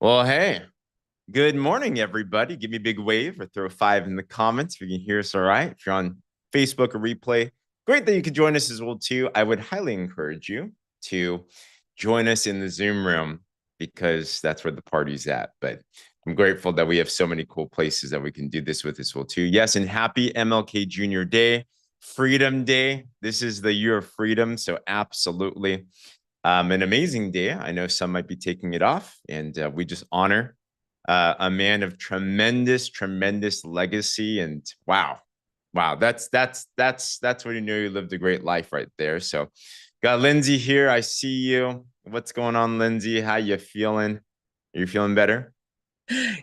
Well, hey, good morning, everybody. Give me a big wave or throw a five in the comments if you can hear us all right. If you're on Facebook or replay, great that you could join us as well, too. I would highly encourage you to join us in the Zoom room because that's where the party's at. But I'm grateful that we have so many cool places that we can do this with as well, too. Yes, and happy MLK Jr. Day, Freedom Day. This is the year of freedom, so absolutely an amazing day. I know some might be taking it off, and we just honor a man of tremendous legacy. And wow, that's when you know you lived a great life right there. So, got Lindsay here. I see you. What's going on, Lindsay? How you feeling? Are you feeling better?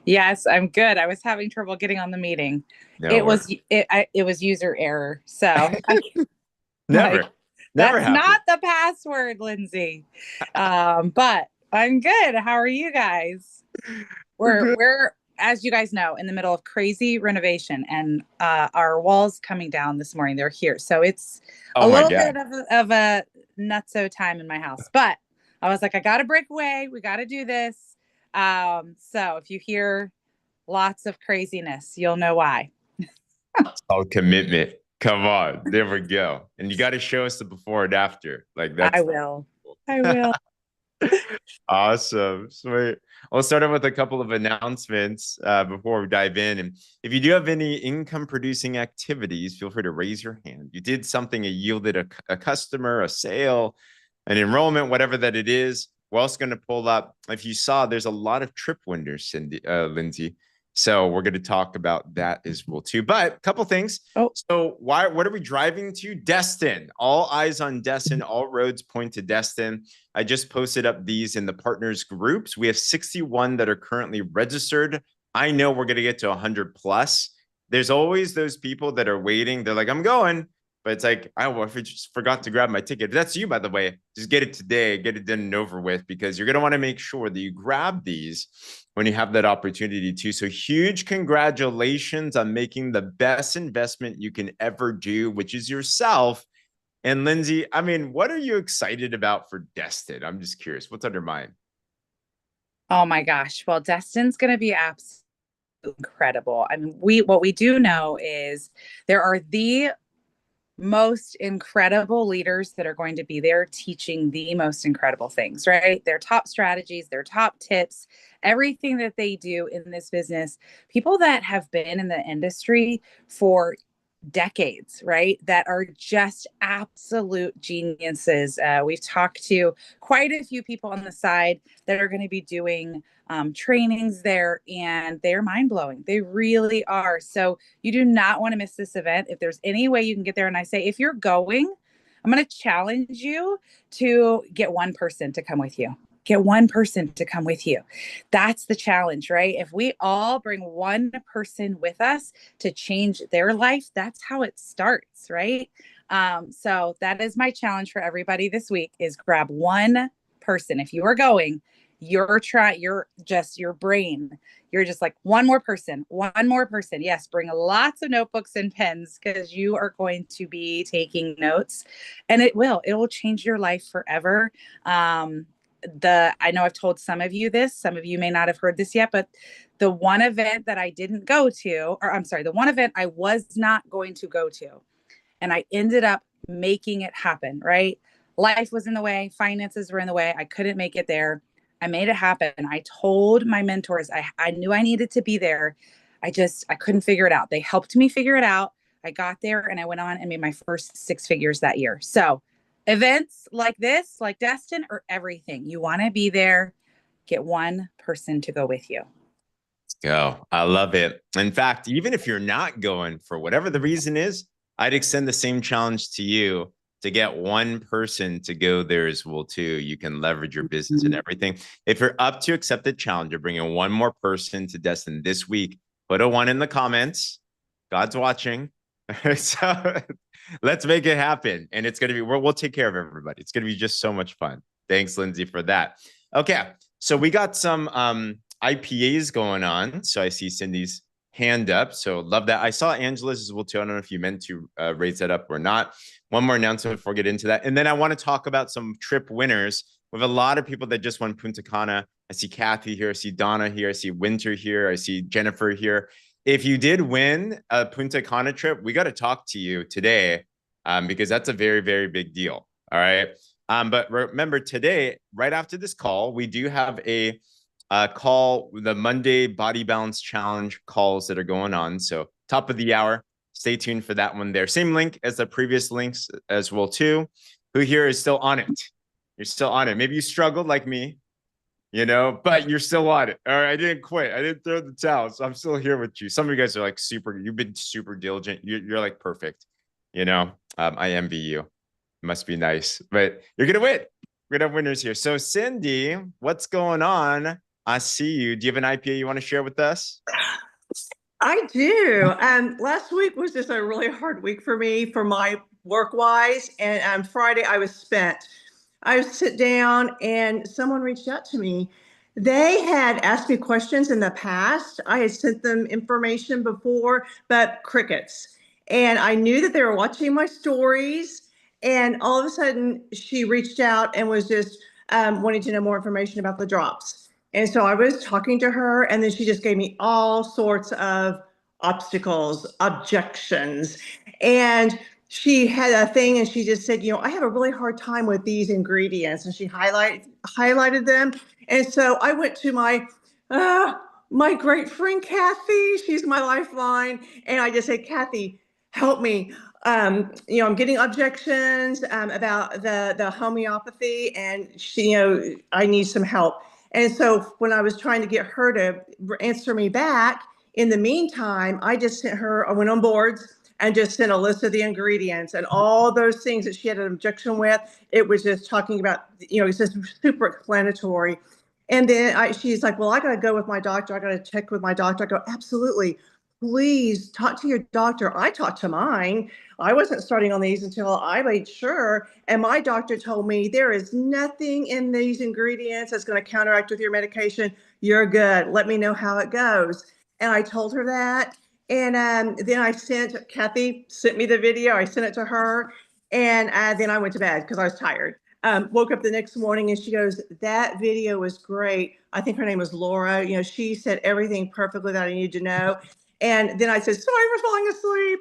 Yes, I'm good. I was having trouble getting on the meeting. No It worries. was it was user error. So I like Never that's happened. not the password, Lindsay. But I'm good. How are you guys? We're We're good. we're as you guys know in the middle of crazy renovation and our walls coming down this morning. They're here. So it's Oh a my little bit God. of a nutso time in my house. But I was like, I gotta break away. We gotta do this. So if you hear lots of craziness. You'll know why. It's called commitment. Come on. There we go. And you got to show us the before and after. Like I that's will. I will. awesome. Sweet. I'll start off with a couple of announcements before we dive in. And if you do have any income producing activities, feel free to raise your hand. You did something, it yielded a customer, a sale, an enrollment, whatever that it is. We're also going to pull up, if you saw, there's a lot of trip winners, Lindsay. So we're going to talk about that as well too. But a couple things. Oh, So what are we driving to? Destin. All eyes on Destin. All roads point to Destin. I just posted up these in the partners groups. We have 61 that are currently registered. I know we're going to get to 100 plus. There's always those people that are waiting. They're like, I'm going. But it's like, oh, if I just forgot to grab my ticket. If that's you, by the way, just get it today, get it done and over with, because you're going to want to make sure that you grab these when you have that opportunity to. So huge congratulations on making the best investment you can ever do, which is yourself. And Lindsay, I mean, what are you excited about for Destin? I'm just curious. What's on your mind? oh my gosh. Well, Destin's going to be absolutely incredible. I mean, what we do know is there are the most incredible leaders that are going to be there teaching the most incredible things, right? Their top strategies, their top tips, everything that they do in this business. People that have been in the industry for decades, right? That are just absolute geniuses. We've talked to quite a few people on the side that are going to be doing trainings there, and they're mind blowing. They really are. So you do not want to miss this event. If there's any way you can get there, and I say, if you're going, I'm going to challenge you to get one person to come with you. Get one person to come with you. That's the challenge, right? If we all bring one person with us to change their life, that's how it starts, right? So that is my challenge for everybody this week is grab one person. If you are going, you're just your brain. You're just like one more person, one more person. Yes, bring lots of notebooks and pens because you are going to be taking notes and it will change your life forever. I know I've told some of you this, some of you may not have heard this yet, but the one event that I didn't go to, or I'm sorry, the one event I was not going to go to, and I ended up making it happen, right? Life was in the way, finances were in the way. I couldn't make it there. I made it happen. I told my mentors, I knew I needed to be there. I couldn't figure it out. They helped me figure it out. I got there and I went on and made my first six figures that year. So events like this, like Destin, are everything. You want to be there, get one person to go with you. Go. I love it. In fact, even if you're not going for whatever the reason is, I'd extend the same challenge to you to get one person to go there as well too. You can leverage your business and everything. If you're up to accept the challenge of bringing one more person to Destin this week, put a one in the comments. God's watching. So let's make it happen. And it's going to be, we'll take care of everybody. It's going to be just so much fun. Thanks, Lindsay, for that. Okay. So we got some IPAs going on. So I see Cindy's hand up. So love that. I saw Angela's as well too. I don't know if you meant to raise that up or not. One more announcement before we get into that. And then I want to talk about some trip winners We have a lot of people that just won Punta Cana. I see Kathy here. I see Donna here. I see Winter here. I see Jennifer here. If you did win a Punta Cana trip, we got to talk to you today, because that's a very, very big deal. All right. But remember today, right after this call, we do have a call, the Monday Body Balance Challenge calls that are going on. So top of the hour, stay tuned for that one there. Same link as the previous links as well too. Who here is still on it? You're still on it. Maybe you struggled like me, but you're still on it. All right. I didn't quit. I didn't throw the towel. So I'm still here with you. Some of you guys are like you've been super diligent. You're like perfect. I envy you. Must be nice, but you're going to win. We're going to have winners here. So Cindy, what's going on? I see you. Do you have an IPA you want to share with us? I do. Last week was just a really hard week for me for my work wise. And on Friday, I was spent. I would sit down and someone reached out to me. They had asked me questions in the past. I had sent them information before, but crickets. And I knew that they were watching my stories. And all of a sudden, she reached out and was just wanting to know more information about the drops. And so I was talking to her, and then she just gave me all sorts of obstacles, objections. And she had a thing and she just said, I have a really hard time with these ingredients. And she highlighted them. And so I went to my great friend, Kathy. She's my lifeline. And I just said, Kathy, help me. I'm getting objections about the homeopathy, and I need some help. And so when I was trying to get her to answer me back, in the meantime, I went on boards and just sent a list of the ingredients and all those things that she had an objection with. It was just talking about, it's just super explanatory. And then she's like, well, I got to go with my doctor. I got to check with my doctor. I go, absolutely. Please talk to your doctor. I talked to mine. I wasn't starting on these until I made sure. And my doctor told me there is nothing in these ingredients that's going to counteract with your medication. You're good. Let me know how it goes. And I told her that. And then Kathy sent me the video. I sent it to her. And then I went to bed because I was tired. Woke up the next morning and she goes, that video was great. I think her name was Laura. She said everything perfectly that I needed to know. And then I said, sorry for falling asleep.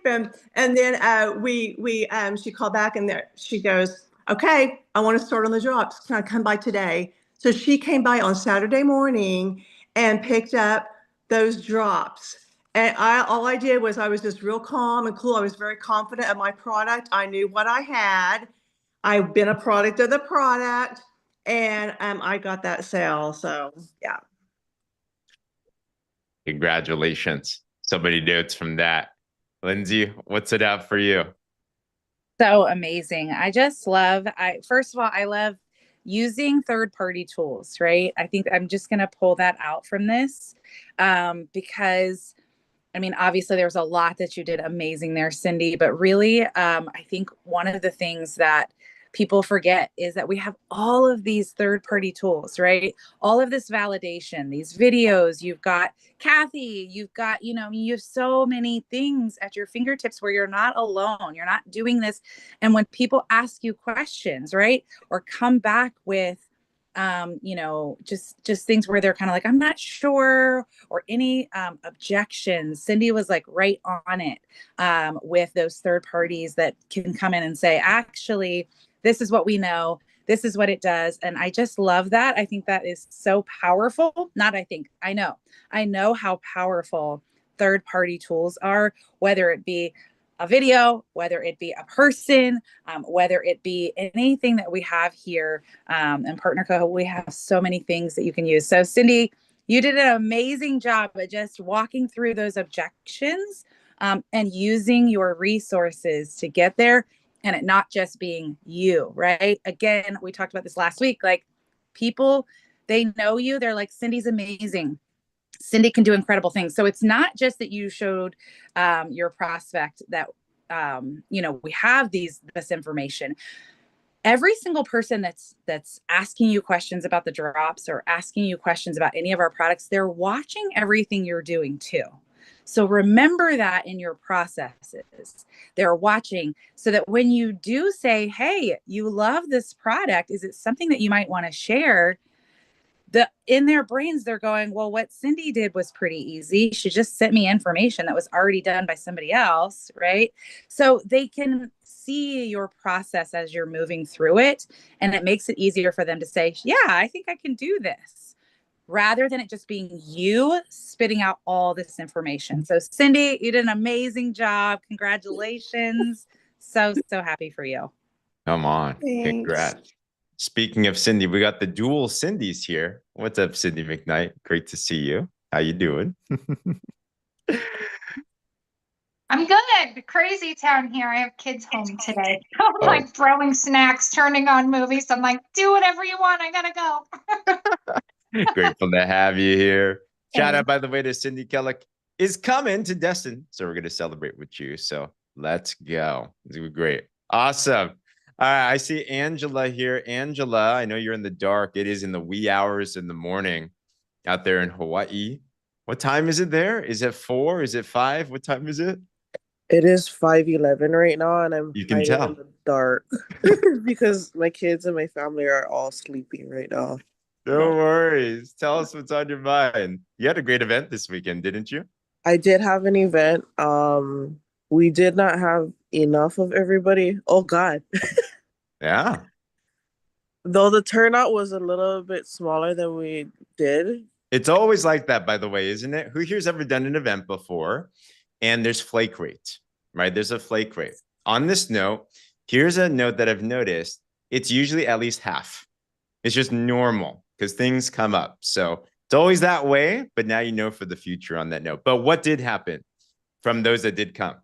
And then she called back and she goes, okay, I want to start on the drops. Can I come by today? So she came by on Saturday morning and picked up those drops. And all I did was I was just real calm and cool. I was very confident of my product. I knew what I had. I've been a product of the product, and I got that sale. So yeah. Congratulations. So many notes from that. Lindsay, what's it up for you? So amazing. First of all, I love using third-party tools, right? I think I'm just going to pull that out from this because obviously there's a lot that you did amazing there, Cindy, but really, I think one of the things that people forget is that we have all of these third-party tools, right? All of this validation, these videos, you've got Kathy, you've got, you have so many things at your fingertips where you're not alone. You're not doing this. And when people ask you questions, right? Or come back with, just things where they're kind of like, I'm not sure, or any objections. Cindy was like right on it with those third parties that can come in and say, actually, this is what we know. This is what it does. And I just love that. I think that is so powerful. I know how powerful third party tools are, whether it be a video, whether it be a person, whether it be anything that we have here in Partner Co. We have so many things that you can use. So Cindy, you did an amazing job at just walking through those objections and using your resources to get there, and it not just being you, right? Again, we talked about this last week, like people, they know you. They're like, Cindy's amazing. Cindy can do incredible things. So it's not just that you showed your prospect that, we have this information. Every single person that's asking you questions about the drops or asking you questions about any of our products, they're watching everything you're doing too. So remember that in your processes. They're watching so that when you do say, hey, you love this product, is it something that you might want to share? In their brains, they're going, well, what Cindy did was pretty easy. She just sent me information that was already done by somebody else, right? So they can see your process as you're moving through it, and it makes it easier for them to say, yeah, I think I can do this, rather than it just being you spitting out all this information. So Cindy, you did an amazing job. Congratulations. So happy for you. Come on. Thanks. Congrats. Speaking of Cindy, we got the dual Cindys here. What's up, Cindy McKnight? Great to see you. How you doing? I'm good. Crazy town here. I have kids home today. I'm like throwing snacks, turning on movies. I'm like, do whatever you want. I gotta go. Grateful to have you here. Shout out, by the way, to Cindy Kellick is coming to Destin. So we're going to celebrate with you. So let's go. It's going to be great. Awesome. All right. I see Angela here. Angela, I know you're in the dark. It is in the wee hours in the morning out there in Hawaii. What time is it there? Is it 4? Is it 5? What time is it? It is 5:11 right now, and I'm You can hiding tell. in the dark because my kids and my family are all sleeping right now. No worries. Tell us what's on your mind. You had a great event this weekend, didn't you? I did have an event. We did not have enough of everybody. Oh God. Yeah. Though the turnout was a little bit smaller than we did. It's always like that, by the way, isn't it? Who here's ever done an event before? And there's flake rate, right? There's a flake rate. On this note, here's a note that I've noticed. It's usually at least half. It's just normal because things come up. So it's always that way, but now you know for the future on that note. But what did happen from those that did come?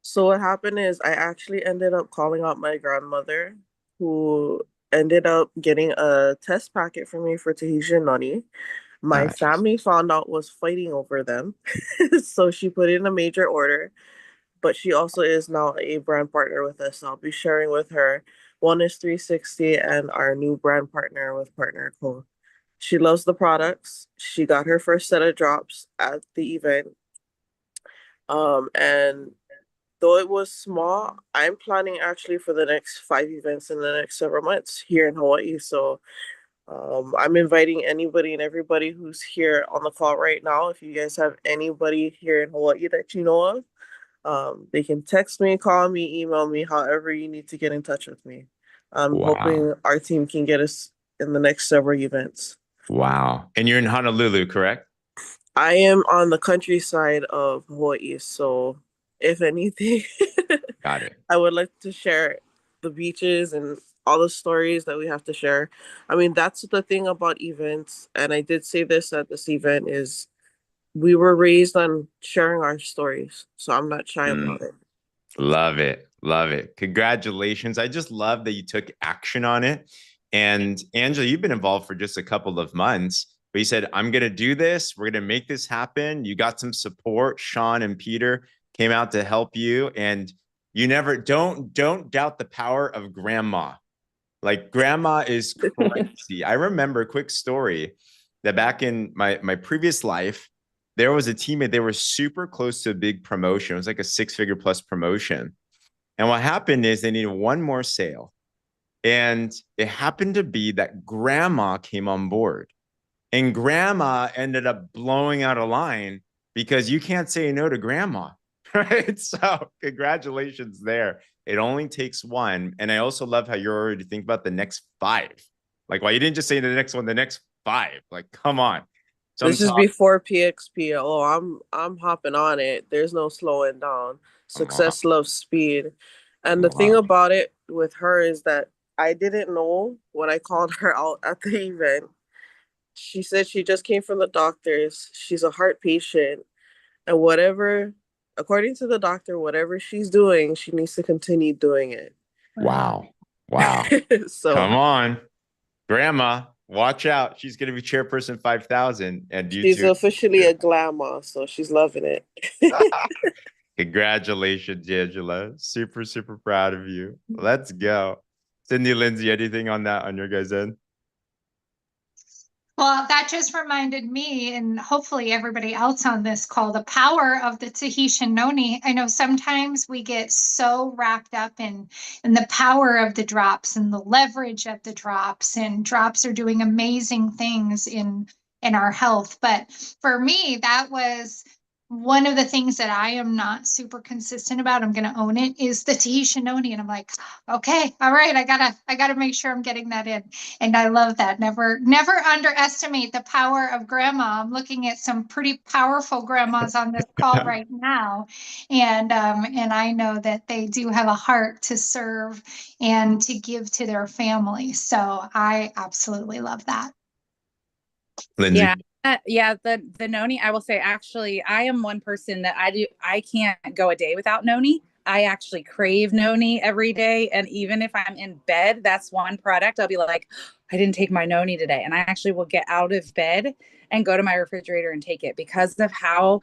So what happened is I actually ended up calling out my grandmother, who ended up getting a test packet for me for Tahitian noni. My Nice. family found out was fighting over them. So she put in a major order, but she also is now a brand partner with us. I'll be sharing with her. One is 360 and our new brand partner with Partner Co. She loves the products. She got her first set of drops at the event. And though it was small, I'm planning actually for the next 5 events in the next several months here in Hawaii. So I'm inviting anybody and everybody who's here on the call right now. If you guys have anybody here in Hawaii that you know of, they can text me, call me, email me, however you need to get in touch with me. I'm hoping our team can get us in the next several events. Wow. And you're in Honolulu, correct? I am on the countryside of Hawaii, so if anything, Got it. I would like to share the beaches and all the stories that we have to share. I mean, that's the thing about events, and I did say this at this event, is we were raised on sharing our stories, so I'm not shy about it. Love it. Love it. Congratulations. I just love that you took action on it. And Angela, you've been involved for just a couple of months, but you said, I'm going to do this. We're going to make this happen. You got some support. Sean and Peter came out to help you. And you never don't doubt the power of grandma. Like grandma is crazy. I remember a quick story that back in my previous life, there was a teammate, they were super close to a big promotion. It was like a 6-figure plus promotion. And what happened is they needed one more sale. And it happened to be that grandma came on board. And grandma ended up blowing out a line because you can't say no to grandma. Right. So congratulations there. It only takes one. And I also love how you're already thinking about the next 5. Like, why you didn't just say the next one, the next 5? Like, come on. So this is before PXP. Oh, I'm hopping on it. There's no slowing down. Success loves speed. And the thing about it with her is that I didn't know when I called her out at the event. She said she just came from the doctors. She's a heart patient. And whatever, according to the doctor, whatever she's doing, she needs to continue doing it. Wow. So come on. Grandma, watch out. She's going to be chairperson 5,000. And she's officially a glamour, so she's loving it. Congratulations, Angela. Super, super proud of you. Let's go. Cindy, Lindsay, anything on that on your guys' end? Well, that just reminded me, and hopefully everybody else on this call, the power of the Tahitian noni. I know sometimes we get so wrapped up in the power of the drops and the leverage of the drops, and drops are doing amazing things in our health. But for me, that was one of the things that I am not super consistent about. I'm going to own it, is the Tahitian noni. And I'm like, okay, all right, I gotta make sure I'm getting that in. And I love that. Never underestimate the power of grandma. I'm looking at some pretty powerful grandmas on this call right now. And I know that they do have a heart to serve and to give to their family. So I absolutely love that. Lindsay? Yeah. Yeah, the noni, I will say, actually, I am one person that I can't go a day without noni. I actually crave noni every day. And even if I'm in bed, that's one product I'll be like, I didn't take my noni today. And I actually will get out of bed and go to my refrigerator and take it because of how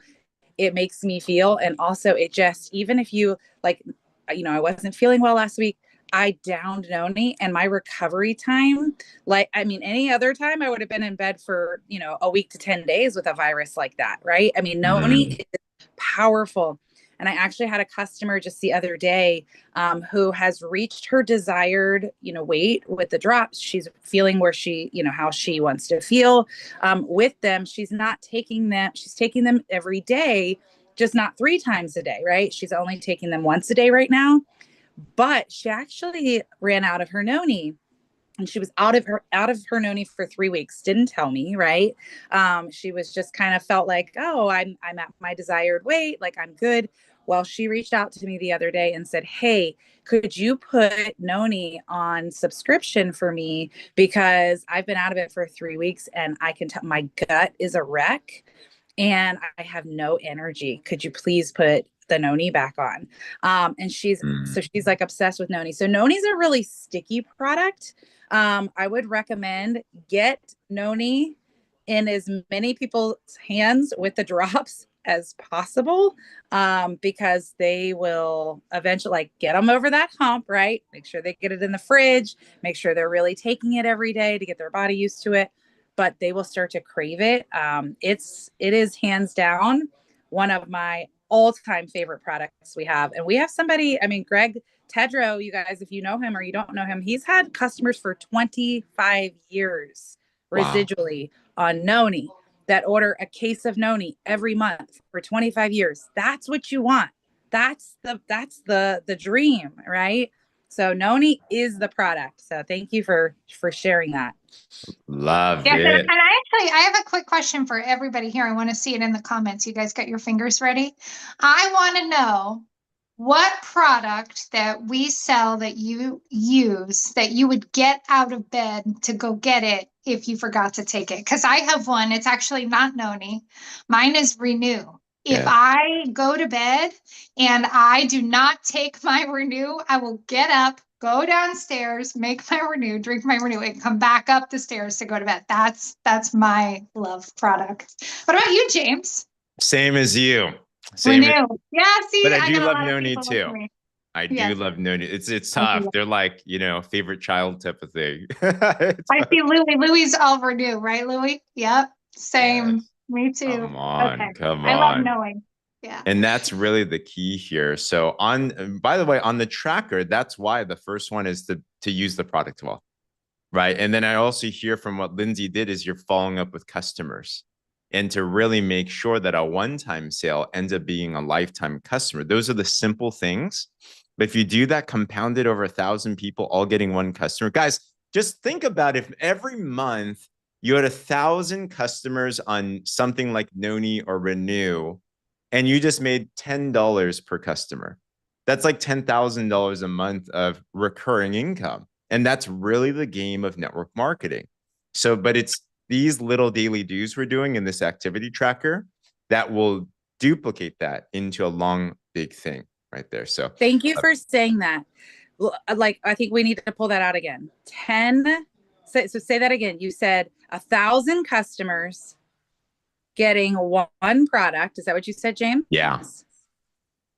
it makes me feel. And also it just, even if you like, I wasn't feeling well last week, I downed noni, and my recovery time, like, I mean, any other time I would have been in bed for, a week to 10 days with a virus like that. Right. I mean, noni is powerful. And I actually had a customer just the other day who has reached her desired, weight with the drops. She's feeling where she, how she wants to feel with them. She's not taking them. She's taking them every day, just not 3 times a day. Right. She's only taking them once a day right now. But she actually ran out of her noni, and she was out of her noni for 3 weeks. Didn't tell me, right? She was just kind of felt like, oh, I'm at my desired weight, like I'm good. Well, she reached out to me the other day and said, hey, could you put noni on subscription for me, because I've been out of it for 3 weeks and I can tell my gut is a wreck and I have no energy. Could you please put the noni back on? And she's like obsessed with noni. So noni's a really sticky product. I would recommend get noni in as many people's hands with the drops as possible, because they will eventually, like, get them over that hump, right? Make sure they get it in the fridge, make sure they're really taking it every day to get their body used to it, but they will start to crave it. It is hands down one of my all-time favorite products we have. And we have somebody, I mean, Greg Tedrow, you guys, if you know him or you don't know him, he's had customers for 25 years residually on noni that order a case of noni every month for 25 years. That's what you want. That's the dream, right? So noni is the product. So thank you for sharing that. Love Yeah, it. and I have a quick question for everybody here. I want to see it in the comments. You guys got your fingers ready? I want to know what product that we sell that you use that you would get out of bed to go get it if you forgot to take it. Because I have one. It's actually not noni. Mine is Renew. If I go to bed and I do not take my Renew, I will get up, go downstairs, make my Renew, drink my Renew, and come back up the stairs to go to bed. That's my love product. What about you, James? Same as you. Renew. Yeah, see, but I do got love a lot of noni people too. like me. I do love noni. It's I tough. do. They're like, favorite child type of thing. I see Louie. Louie's all Renew, right, Louie? Yep. Same. Yes. Me too. Come on. I love knowing. Yeah. And that's really the key here. So by the way, on the tracker, that's why the first one is to use the product well, right? And then I also hear from what Lindsay did is you're following up with customers, and to really make sure that a one-time sale ends up being a lifetime customer. Those are the simple things. But if you do that compounded over 1,000 people all getting one customer, guys, just think about if every month you had 1,000 customers on something like noni or Renew, and you just made $10 per customer. That's like $10,000 a month of recurring income. And that's really the game of network marketing. So, but it's these little daily dues we're doing in this activity tracker that will duplicate that into a long, big thing right there. So thank you for saying that. Like, I think we need to pull that out again. So say that again. You said 1,000 customers getting one product. Is that what you said, James? Yeah.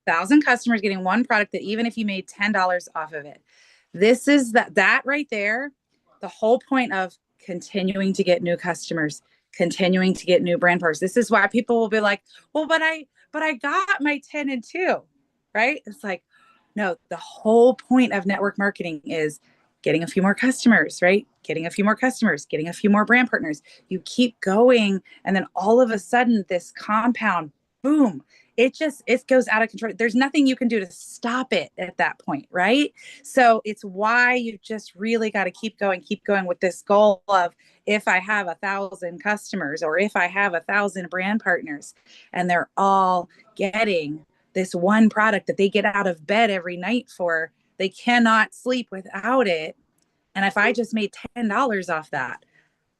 1,000 customers getting one product that even if you made $10 off of it. This is that right there. The whole point of continuing to get new customers, continuing to get new brand partners. This is why people will be like, well, but I got my 10 and 2, right? It's like, no, the whole point of network marketing is getting a few more customers, right? Getting a few more customers, getting a few more brand partners. You keep going. And then all of a sudden this compound, boom, it goes out of control. There's nothing you can do to stop it at that point, right? So it's why you just really got to keep going with this goal of, if I have 1,000 customers or if I have 1,000 brand partners and they're all getting this one product that they get out of bed every night for, they cannot sleep without it. And if I just made $10 off that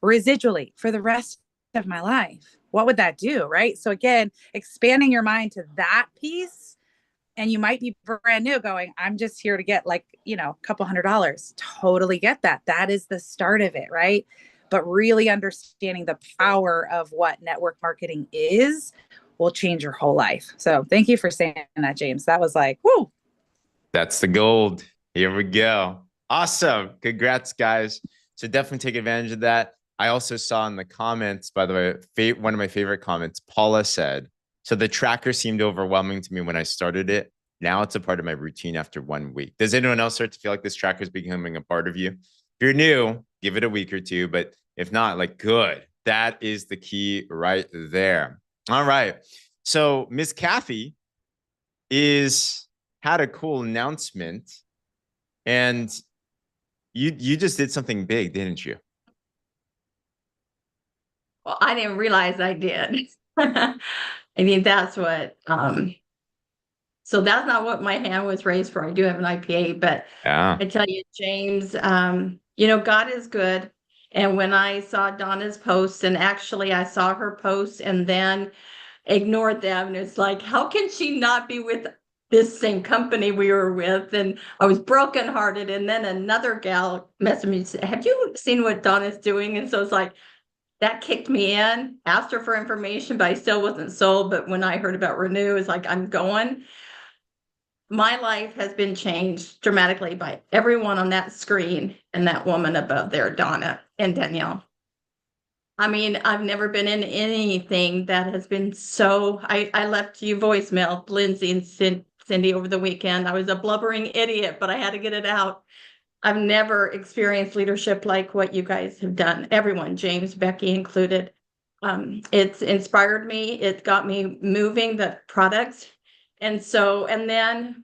residually for the rest of my life, what would that do? Right. So again, expanding your mind to that piece, and you might be brand new going, I'm just here to get like, a couple $100. Totally get that. That is the start of it. Right. But really understanding the power of what network marketing is will change your whole life. So thank you for saying that, James. That was like, whoo. That's the gold. Here we go. Awesome. Congrats, guys. So definitely take advantage of that. I also saw in the comments, by the way, one of my favorite comments, Paula said, so the tracker seemed overwhelming to me when I started it. Now it's a part of my routine after 1 week. Does anyone else start to feel like this tracker is becoming a part of you? If you're new, give it a week or two. But if not, like, good. That is the key right there. All right. So Miss Kathy had a cool announcement, and you just did something big, didn't you? Well, I didn't realize I did. I mean, that's what, so that's not what my hand was raised for. I do have an IPA, but Yeah. I tell you, James, God is good. And when I saw Donna's posts, and actually I saw her posts and then ignored them, and it's like, how can she not be with this same company we were with? And I was brokenhearted. And then another gal messaged me and said, have you seen what Donna's doing? And so it's like, that kicked me in, asked her for information, but I still wasn't sold. But when I heard about Renew, it's like, I'm going. My life has been changed dramatically by everyone on that screen and that woman above there, Donna and Danielle. I mean, I've never been in anything that has been so, I left you voicemail, Lindsay and Cindy, over the weekend. I was a blubbering idiot, but I had to get it out. I've never experienced leadership like what you guys have done. Everyone, James, Becky included. It's inspired me. It got me moving the products. And then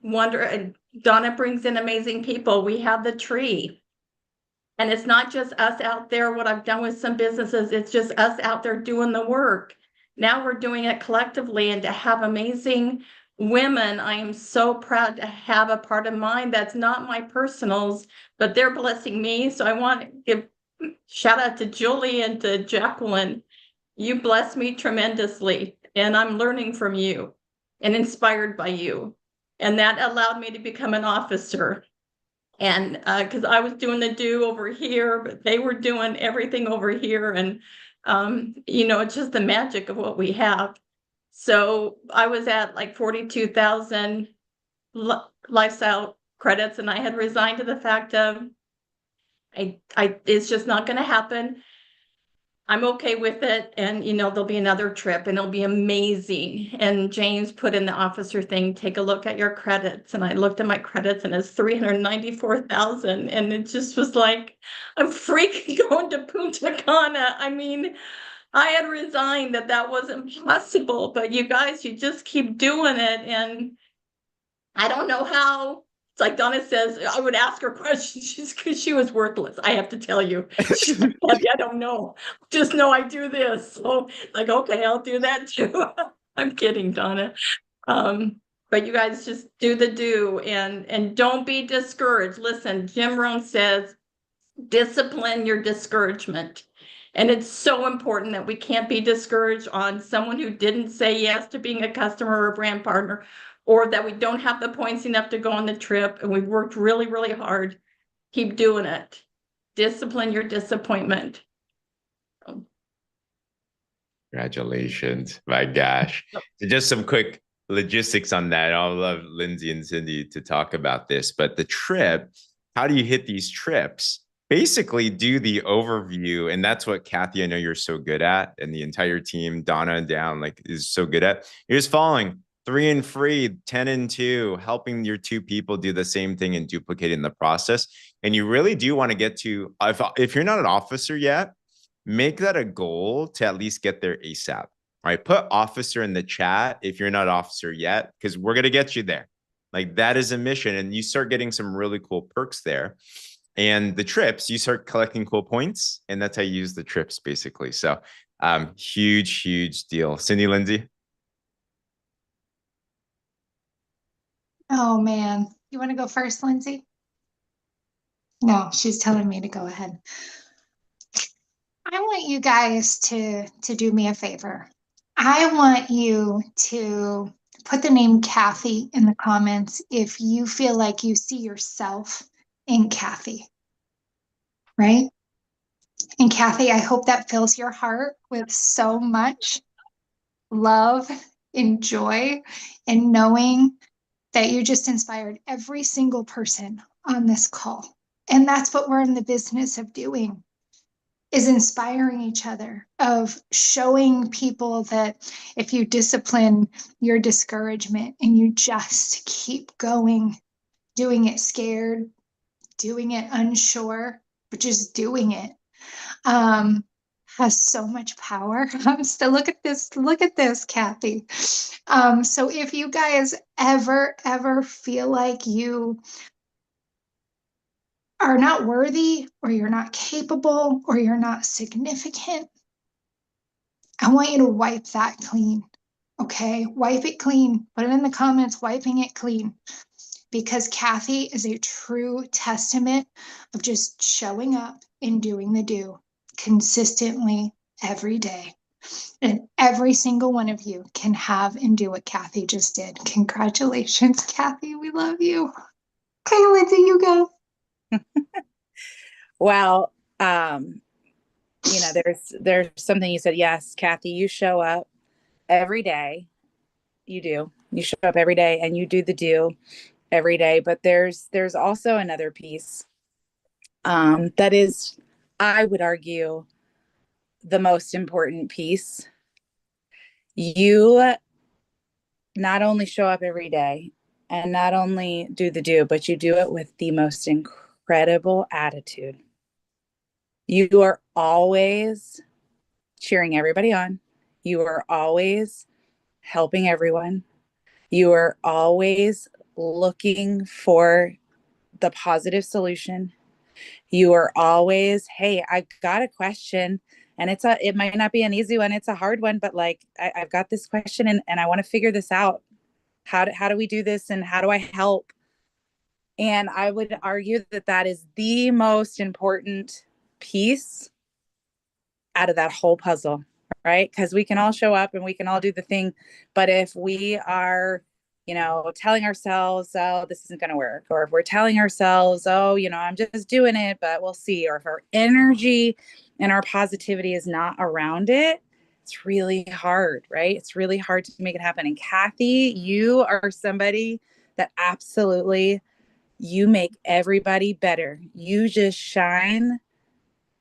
Donna brings in amazing people. We have the tree. And it's not just us out there. What I've done with some businesses, it's just us out there doing the work. Now we're doing it collectively, and to have amazing women, I am so proud to have a part of mine that's not my personals, but they're blessing me. So I want to give shout out to Julie and to Jacqueline. You bless me tremendously, and I'm learning from you and inspired by you. And that allowed me to become an officer. And because I was doing the do over here, but they were doing everything over here. And, it's just the magic of what we have. So I was at like 42,000 lifestyle credits, and I had resigned to the fact of it's just not going to happen. I'm okay with it. And, there'll be another trip and it'll be amazing. And James put in the officer thing, take a look at your credits. And I looked at my credits and it's 394,000. And it just was like, I'm freaking going to Punta Cana. I mean, I had resigned that wasn't possible, but you guys, you just keep doing it. And I don't know how. It's like Donna says, I would ask her questions because she was worthless. I have to tell you, I don't know. Just know I do this. So like, okay, I'll do that too. I'm kidding, Donna. But you guys just do the do and don't be discouraged. Listen, Jim Rohn says, discipline your discouragement. And it's so important that we can't be discouraged on someone who didn't say yes to being a customer or a brand partner, or that we don't have the points enough to go on the trip and we've worked really, really hard. Keep doing it. Discipline your disappointment. Congratulations. My gosh. So just some quick logistics on that. I'll love Lindsay and Cindy to talk about this, but the trip, how do you hit these trips? basically do the overview. And that's what Kathy, I know you're so good at, and the entire team, Donna down, like is so good at. You're just following 3 and free, 10 and 2, helping your 2 people do the same thing and duplicating the process. And you really do want to get to, if you're not an officer yet, make that a goal to at least get there ASAP. Right? Put officer in the chat if you're not officer yet, because we're going to get you there. Like that is a mission. And you start getting some really cool perks there. And the trips, you start collecting cool points, and that's how you use the trips basically. So huge deal. Cindy, Lindsay. Oh man, you want to go first, Lindsay? No, she's telling me to go ahead. I want you guys to do me a favor. I want you to put the name Kathy in the comments if you feel like you see yourself in Kathy, right? And Kathy, I hope that fills your heart with so much love and joy, and knowing that you just inspired every single person on this call. And that's what we're in the business of doing, is inspiring each other, of showing people that if you discipline your discouragement and you just keep going, doing it scared, doing it unsure, but just doing it, has so much power. So look at this, Kathy. So if you guys ever feel like you are not worthy, or you're not capable, or you're not significant, I want you to wipe that clean. Okay, wipe it clean. Put it in the comments, wiping it clean. Because Kathy is a true testament of just showing up and doing the do consistently every day. And every single one of you can have and do what Kathy just did. Congratulations, Kathy. We love you. Okay, Lindsay, you go. Well, you know, there's something you said. Yes, Kathy, you show up every day. You do. You show up every day and you do the do every day. But there's also another piece that is, I would argue, the most important piece. You not only show up every day and not only do the do, but you do it with the most incredible attitude. You are always cheering everybody on. You are always helping everyone. You are always looking for the positive solution. You are always, hey, I got a question, and it might not be an easy one. It's a hard one, but like, I've got this question and I want to figure this out. How do we do this? And how do I help? And I would argue that that is the most important piece out of that whole puzzle, right? Because we can all show up and we can all do the thing. But if we are, you know, telling ourselves, oh, this isn't going to work, or if we're telling ourselves, oh, you know, I'm just doing it, but we'll see, or if our energy and our positivity is not around it, it's really hard, right? It's really hard to make it happen. And Kathy, you are somebody that absolutely, you make everybody better. You just shine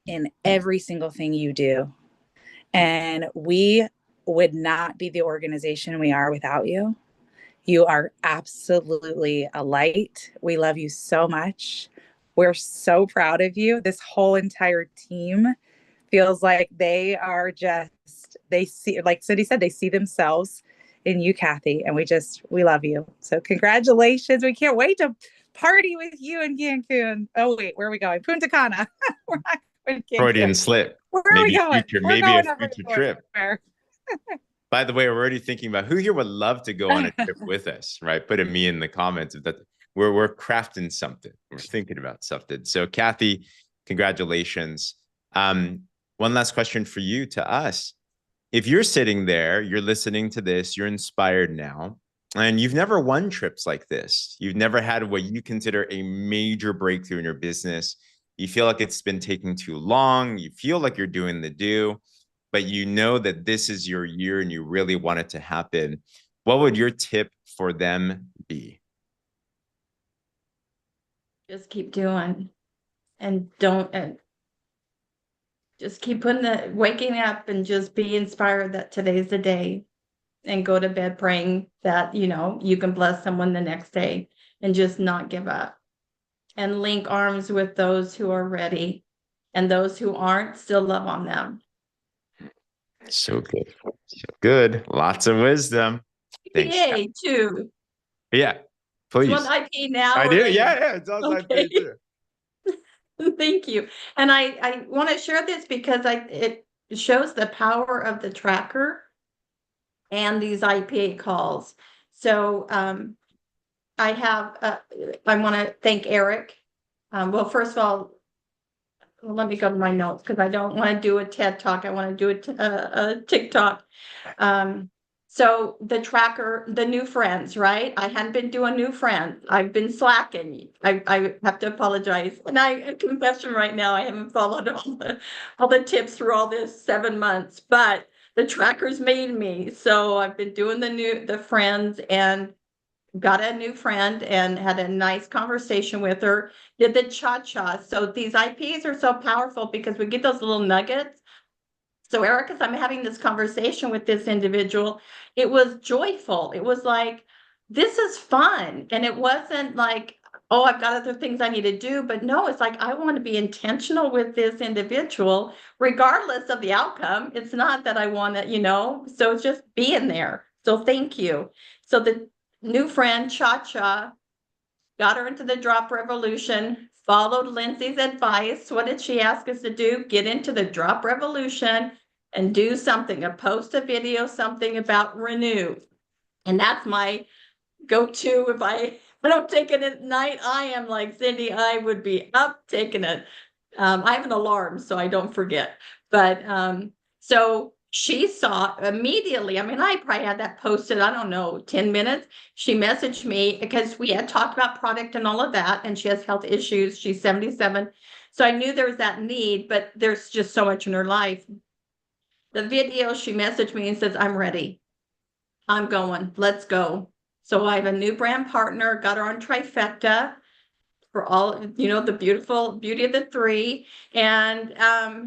in every single thing you do. And we would not be the organization we are without you. You are absolutely a light. We love you so much. We're so proud of you. This whole entire team feels like they are just, they see, like Cindy said, they see themselves in you, Kathy, and we love you. So congratulations. We can't wait to party with you in Cancun. Oh, wait, where are we going? Punta Cana. We're not going to Cancun. Freudian slip. Where are we going? Maybe a future trip. By the way, we're already thinking about who here would love to go on a trip with us, right? Put a me in the comments. That we're crafting something. We're thinking about something. So Kathy, congratulations. One last question for you to us. If you're sitting there, you're listening to this, you're inspired now, and you've never won trips like this. You've never had what you consider a major breakthrough in your business. You feel like it's been taking too long. You feel like you're doing the do, but you know that this is your year and you really want it to happen. What would your tip for them be? Just keep doing. and don't, and just keep waking up and just be inspired that today's the day, and go to bed praying that, you can bless someone the next day, and just not give up, and link arms with those who are ready, and those who aren't, still love on them. So good. So good. Lots of wisdom. Thanks. Yay, too. Yeah, Do please. you want IP now? I or do. later? Yeah. It's also Okay. IP too. Thank you. And I want to share this because it shows the power of the tracker and these IPA calls. So I want to thank Eric. Well, first of all, let me go to my notes because I don't want to do a TED Talk. I want to do a TikTok. So the tracker, the new friends, right? I hadn't been doing new friends. I've been slacking. I have to apologize. And a confession right now, I haven't followed all the tips through all this 7 months, but the trackers made me. So I've been doing the friends, and got a new friend and had a nice conversation with her, did the cha-cha. So these IPs are so powerful because we get those little nuggets. So Eric, as I'm having this conversation with this individual, it was joyful. It was like, this is fun. And it wasn't like, oh, I've got other things I need to do. But no, it's like, I want to be intentional with this individual, regardless of the outcome. It's not that I want to, so it's just being there. So thank you. So the new friend, Cha-Cha, got her into the drop revolution, followed Lindsay's advice. What did she ask us to do? Get into the drop revolution and do something, post a video, something about renew. And that's my go-to. If I don't take it at night, I am like Cindy, I would be up taking it. I have an alarm so I don't forget. But so she saw immediately, I mean, I probably had that posted, I don't know, 10 minutes. She messaged me because we had talked about product and all of that, and she has health issues. She's 77. So I knew there was that need, but there's just so much in her life. The video, she messaged me and says, I'm ready. I'm going. Let's go. So I have a new brand partner, got her on Trifecta for all, the beautiful beauty of the three. And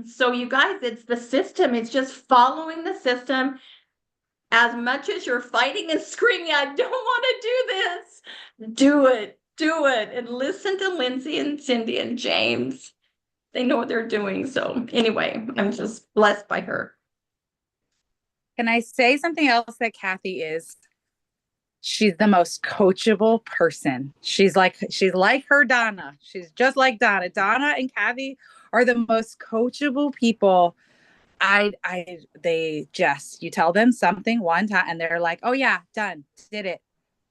so you guys, it's the system. It's just following the system. As much as you're fighting and screaming, I don't want to do this, do it. And listen to Lindsay and Cindy and James. They know what they're doing. So anyway, I'm just blessed by her. Can I say something else that Kathy is? She's the most coachable person. She's like her Donna. She's just like Donna. Donna and Kathy are the most coachable people. They just, you tell them something one time and they're like, oh yeah, done, did it.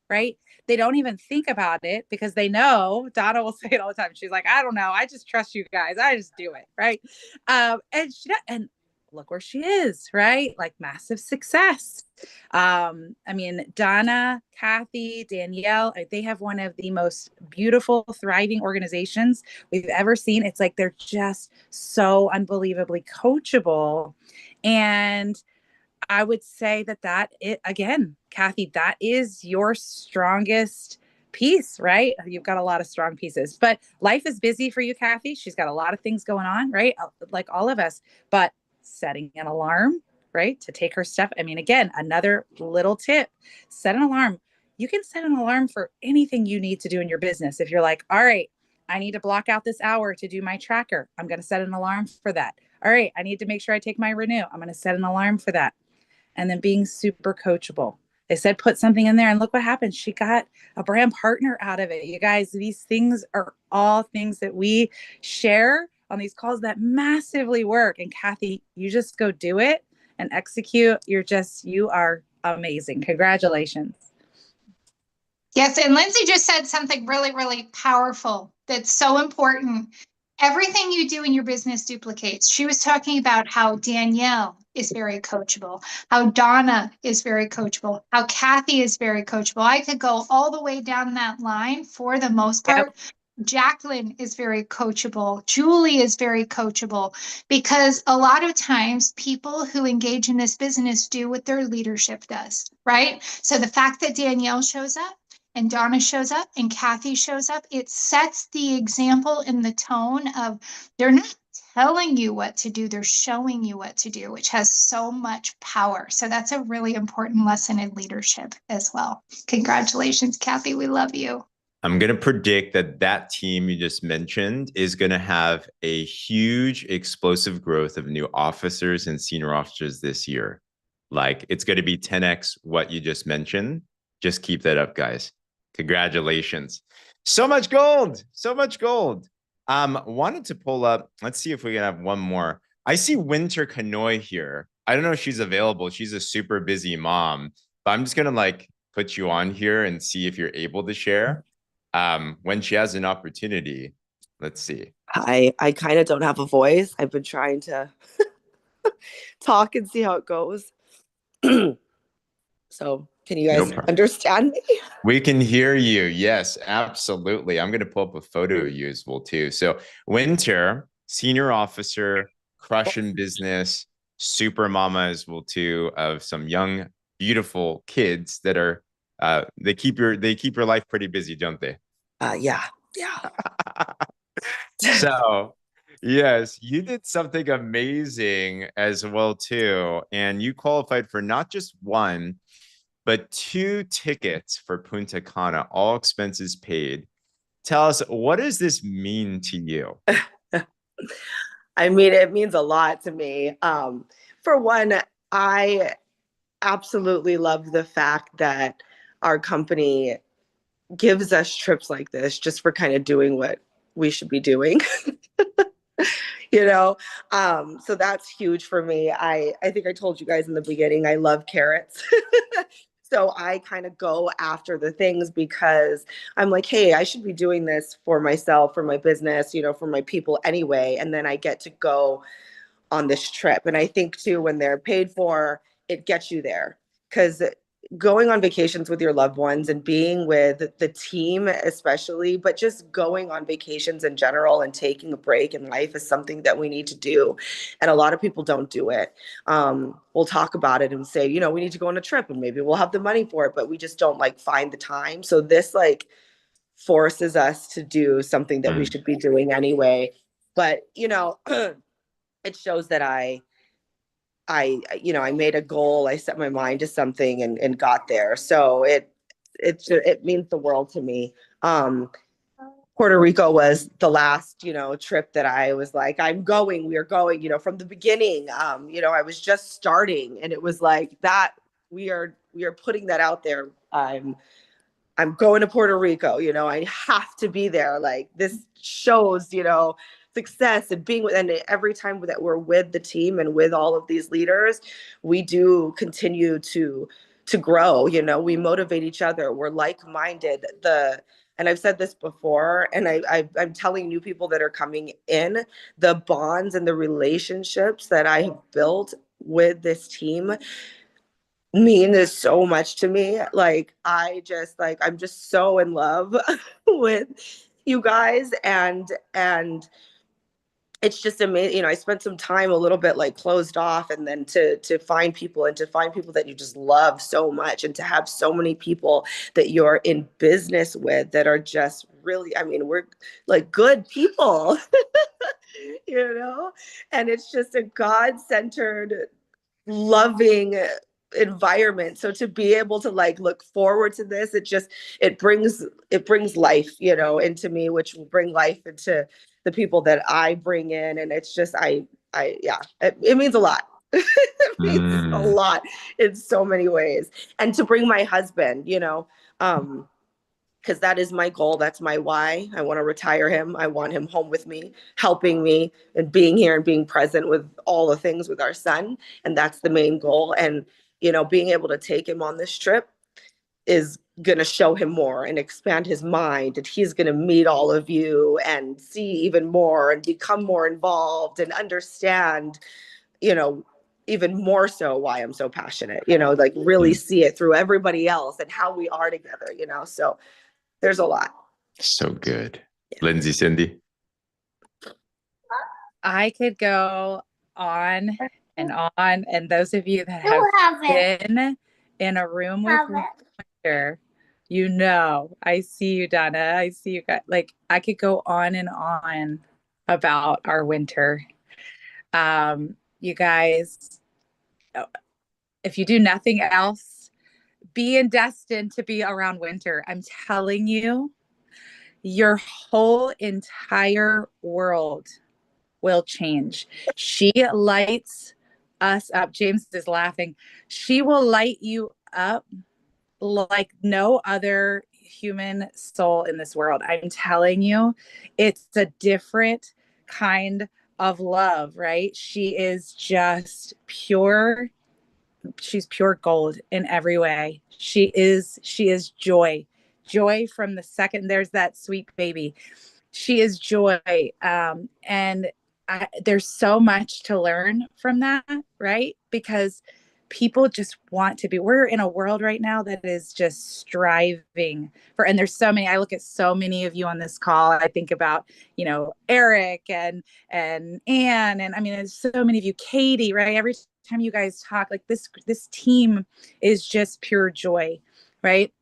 Right? They don't even think about it because they know. Donna will say it all the time. She's like, I don't know. I just trust you guys. I just do it. Right. And look where she is, right? Like massive success. I mean, Donna, Kathy, Danielle, they have one of the most beautiful, thriving organizations we've ever seen. It's like they're just so unbelievably coachable. And I would say that again, Kathy, that is your strongest piece, right? You've got a lot of strong pieces, but life is busy for you, Kathy. She's got a lot of things going on, right? Like all of us, but setting an alarm, right? To take her stuff. I mean, again, another little tip, set an alarm. You can set an alarm for anything you need to do in your business. If you're like, all right, I need to block out this hour to do my tracker. I'm going to set an alarm for that. All right, I need to make sure I take my renew. I'm going to set an alarm for that. And then being super coachable. They said, put something in there and look what happened. She got a brand partner out of it. You guys, these things are all things that we share on these calls that massively work. And Kathy, you just go do it and execute. You are amazing. Congratulations. Yes, and Lindsay just said something really, really powerful that's so important. Everything you do in your business duplicates. She was talking about how Danielle is very coachable, how Donna is very coachable, how Kathy is very coachable. I could go all the way down that line for the most part. Yep. Jacqueline is very coachable. Julie is very coachable, because a lot of times people who engage in this business do what their leadership does, right? So the fact that Danielle shows up and Donna shows up and Kathy shows up, it sets the example and the tone of they're not telling you what to do, they're showing you what to do, which has so much power. So that's a really important lesson in leadership as well. Congratulations, Kathy. We love you. I'm going to predict that that team you just mentioned is going to have a huge explosive growth of new officers and senior officers this year. Like it's going to be 10x what you just mentioned. Just keep that up, guys. Congratulations. So much gold. So much gold. Wanted to pull up. Let's see if we can have one more. I see Winter Canoy here. I don't know if she's available. She's a super busy mom, but I'm just going to like put you on here and see if you're able to share. When she has an opportunity. Let's see. I kind of don't have a voice. I've been trying to talk and see how it goes. So can you guys understand me? We can hear you. Yes, absolutely. I'm going to pull up a photo of you as well too. So Winter, senior officer, crushing business, super mama as well too, of some young, beautiful kids that are they keep your life pretty busy, don't they? Yeah. So, yes, you did something amazing as well too, and you qualified for not just one, but 2 tickets for Punta Cana, all expenses paid. Tell us, what does this mean to you? I mean, it means a lot to me. For one, I absolutely love the fact that our company gives us trips like this just for kind of doing what we should be doing. So that's huge for me. I think I told you guys in the beginning, I love carrots. So I kind of go after the things because I'm like, hey, I should be doing this for myself, for my business, for my people anyway. And then I get to go on this trip. And I think too, when they're paid for, it gets you there, because going on vacations with your loved ones and being with the team especially, but just going on vacations in general and taking a break in life is something that we need to do. And a lot of people don't do it. We'll talk about it and say, we need to go on a trip and maybe we'll have the money for it, but we just don't find the time. So this forces us to do something that we should be doing anyway. But, it shows that I made a goal. I set my mind to something and got there. So it means the world to me. Puerto Rico was the last, trip that I was like, we are going, from the beginning. I was just starting, and it was like that. We are putting that out there. I'm going to Puerto Rico. I have to be there. This shows, success and being with, and every time that we're with the team and with all of these leaders, we do continue to grow. We motivate each other. We're like-minded. And I've said this before, and I'm telling new people that are coming in, the bonds and the relationships that I have built with this team mean so much to me. I'm just so in love with you guys, and it's just amazing. I spent some time a little bit closed off, and then to find people that you just love so much, and to have so many people that you're in business with that are just really, we're good people, and it's just a God-centered, loving environment. So to be able to look forward to this, it brings life, into me, which will bring life into the people that I bring in. And it's just, it means a lot. It means a lot in so many ways. And to bring my husband, because that is my goal. That's my why. I want to retire him. I want him home with me, helping me and being here and being present with all the things with our son. And that's the main goal. And, being able to take him on this trip is going to show him more and expand his mind. And he's going to meet all of you and see even more and become more involved and understand, even more so why I'm so passionate, really see it through everybody else and how we are together, so there's a lot. So good. Yeah. Lindsay, Cindy. I could go on and on. And those of you that have been in a room with Winter You know, I see you, Donna. I see you guys. Like, I could go on and on about our winter. You guys, if you do nothing else, be destined to be around winter. I'm telling you, your whole entire world will change. She lights us up. James is laughing. She will light you up like no other human soul in this world. I'm telling you, it's a different kind of love, right? She is just pure. She's pure gold in every way. She is joy. Joy from the second there's that sweet baby. She is joy. And there's so much to learn from that, right? Because people just want to be, we're in a world right now that is just striving for, and there's so many, I look at so many of you on this call. I think about, Eric and Anne, and I mean, there's so many of you, Katie, right? Every time you guys talk, like this team is just pure joy, right?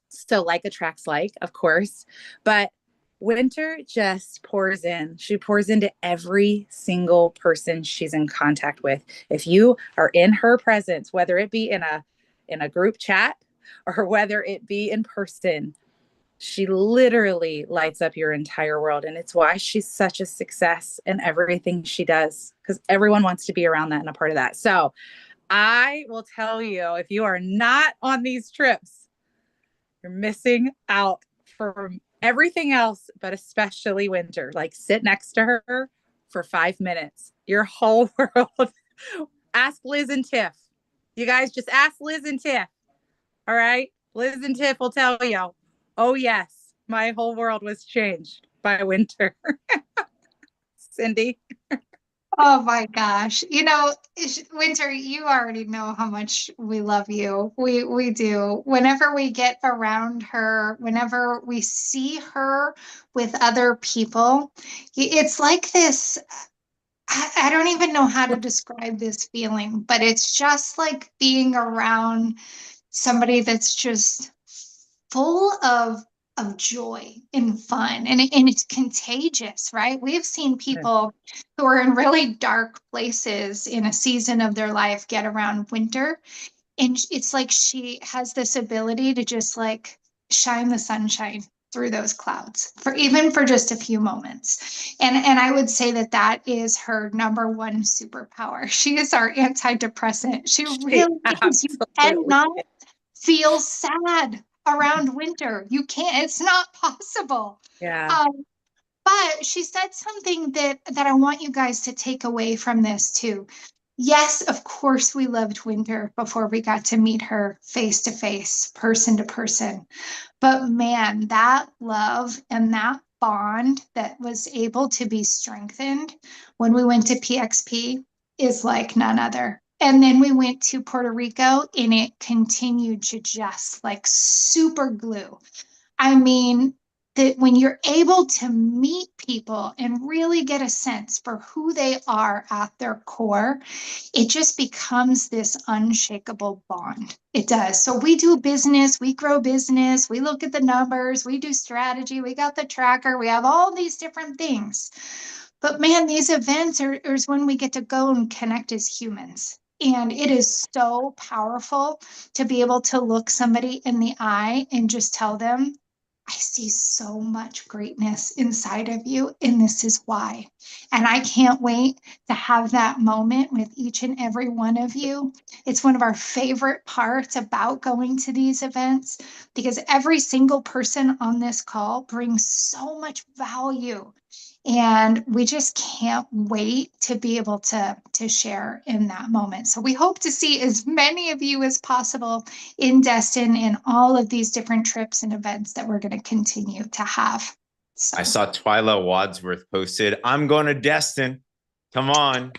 So like attracts like, of course, but Winter just pours in. She pours into every single person she's in contact with. If you are in her presence, whether it be in a group chat or whether it be in person, she literally lights up your entire world. And it's why she's such a success in everything she does, because everyone wants to be around that and a part of that. So I will tell you, if you are not on these trips, you're missing out from everything else, but especially winter. Like, sit next to her for 5 minutes. Your whole world. Ask Liz and Tiff. You guys just ask Liz and Tiff. All right. Liz and Tiff will tell you, oh, yes, my whole world was changed by winter. Cindy. Oh my gosh. Winter, you already know how much we love you. We do. Whenever we get around her, whenever we see her with other people, it's like this. I don't even know how to describe this feeling, but it's just like being around somebody that's just full of joy and fun, and it's contagious, right? We've seen people who are in really dark places in a season of their life get around winter, and it's like she has this ability to just like shine the sunshine through those clouds for just a few moments. And I would say that is her number one superpower. She is our antidepressant. She really is. You cannot feel sad around winter. You can't, it's not possible. Yeah. But she said something that I want you guys to take away from this too. Yes, of course we loved winter before we got to meet her face to face, person to person. But man, that love and that bond that was able to be strengthened when we went to PXP is like none other. And then we went to Puerto Rico and it continued to just like super glue. I mean, that when you're able to meet people and really get a sense for who they are at their core, it just becomes this unshakable bond. It does. So we do business, we grow business, we look at the numbers, we do strategy, we got the tracker, we have all these different things. But man, these events is when we get to go and connect as humans. And it is so powerful to be able to look somebody in the eye and just tell them, I see so much greatness inside of you, and this is why. And I can't wait to have that moment with each and every one of you. It's one of our favorite parts about going to these events because every single person on this call brings so much value. And we just can't wait to be able to share in that moment. So we hope to see as many of you as possible in Destin in all of these different trips and events that we're going to continue to have. So. I saw Twyla Wadsworth posted, I'm going to Destin. Come on.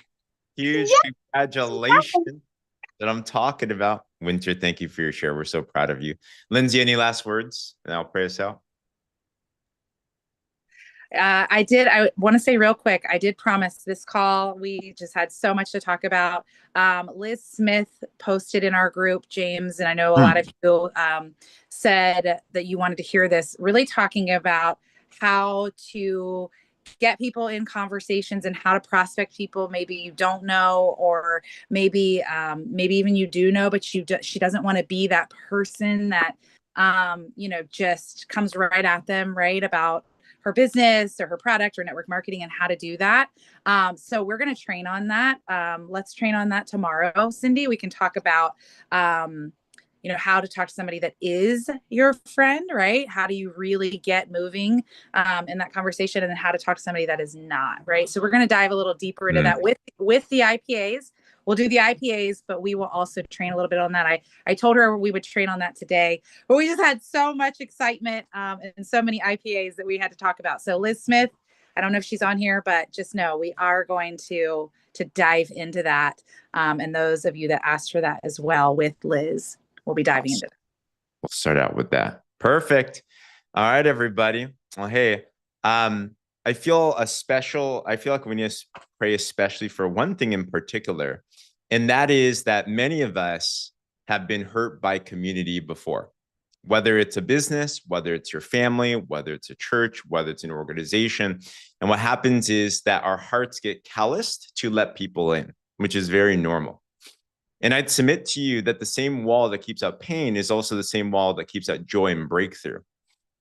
Huge congratulations that I'm talking about. Winter, thank you for your share. We're so proud of you. Lindsay, any last words? And I'll pray us out. I want to say real quick, I did promise this call. We just had so much to talk about. Liz Smith posted in our group, James, and I know a lot of you said that you wanted to hear this, really talking about how to get people in conversations and how to prospect people maybe you don't know, or maybe even you do know, but she doesn't want to be that person that just comes right at them, right, about her business or her product or network marketing and how to do that. So we're going to train on that. Let's train on that tomorrow. Cindy, we can talk about, how to talk to somebody that is your friend, right? How do you really get moving in that conversation, and then how to talk to somebody that is not, right? So we're going to dive a little deeper into that with the IPAs. We'll do the IPAs, but we will also train a little bit on that. I told her we would train on that today, but we just had so much excitement and so many IPAs that we had to talk about. So Liz Smith, I don't know if she's on here, but just know we are going to dive into that. And those of you that asked for that as well with Liz, we'll be diving into that. We'll start out with that. Perfect. All right, everybody. Well, hey, I feel like we need to pray especially for one thing in particular, and that is that many of us have been hurt by community before, whether it's a business, whether it's your family, whether it's a church, whether it's an organization. And what happens is that our hearts get calloused to let people in, which is very normal. And I'd submit to you that the same wall that keeps out pain is also the same wall that keeps out joy and breakthrough.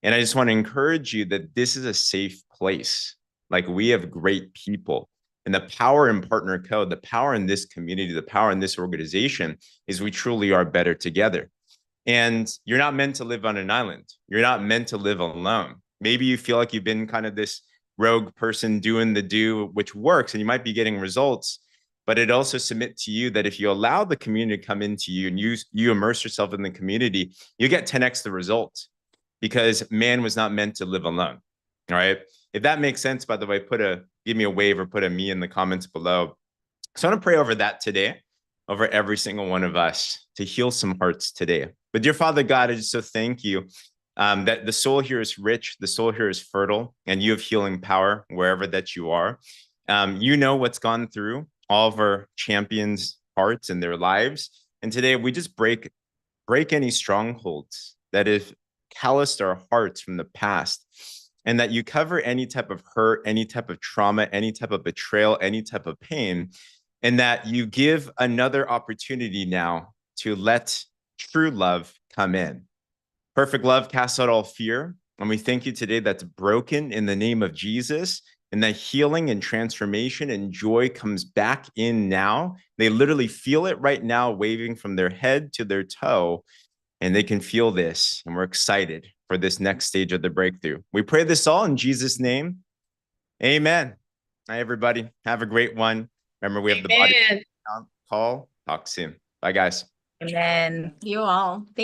And I just want to encourage you that this is a safe place. Like, we have great people. And the power in Partner Code, the power in this community, the power in this organization is we truly are better together. And you're not meant to live on an island. You're not meant to live alone. Maybe you feel like you've been kind of this rogue person doing the do, which works, and you might be getting results. But it also submit to you that if you allow the community to come into you and you immerse yourself in the community, you get 10x the result, because man was not meant to live alone. All right. If that makes sense, by the way, give me a wave or put a me in the comments below. So I want to pray over that today, over every single one of us, to heal some hearts today. But dear Father God, I just so thank you that the soul here is rich, the soul here is fertile, and you have healing power wherever that you are. You know what's gone through all of our champions' hearts and their lives. And today we just break any strongholds that have calloused our hearts from the past, and that you cover any type of hurt, any type of trauma, any type of betrayal, any type of pain, and that you give another opportunity now to let true love come in. Perfect love casts out all fear. And we thank you today that's broken in the name of Jesus, and that healing and transformation and joy comes back in now. They literally feel it right now, waving from their head to their toe, and they can feel this. And we're excited for this next stage of the breakthrough. We pray this all in Jesus' name. Amen. Hi, everybody. Have a great one. Remember, we have the body call. Talk soon. Bye, guys. Amen. You all. Thank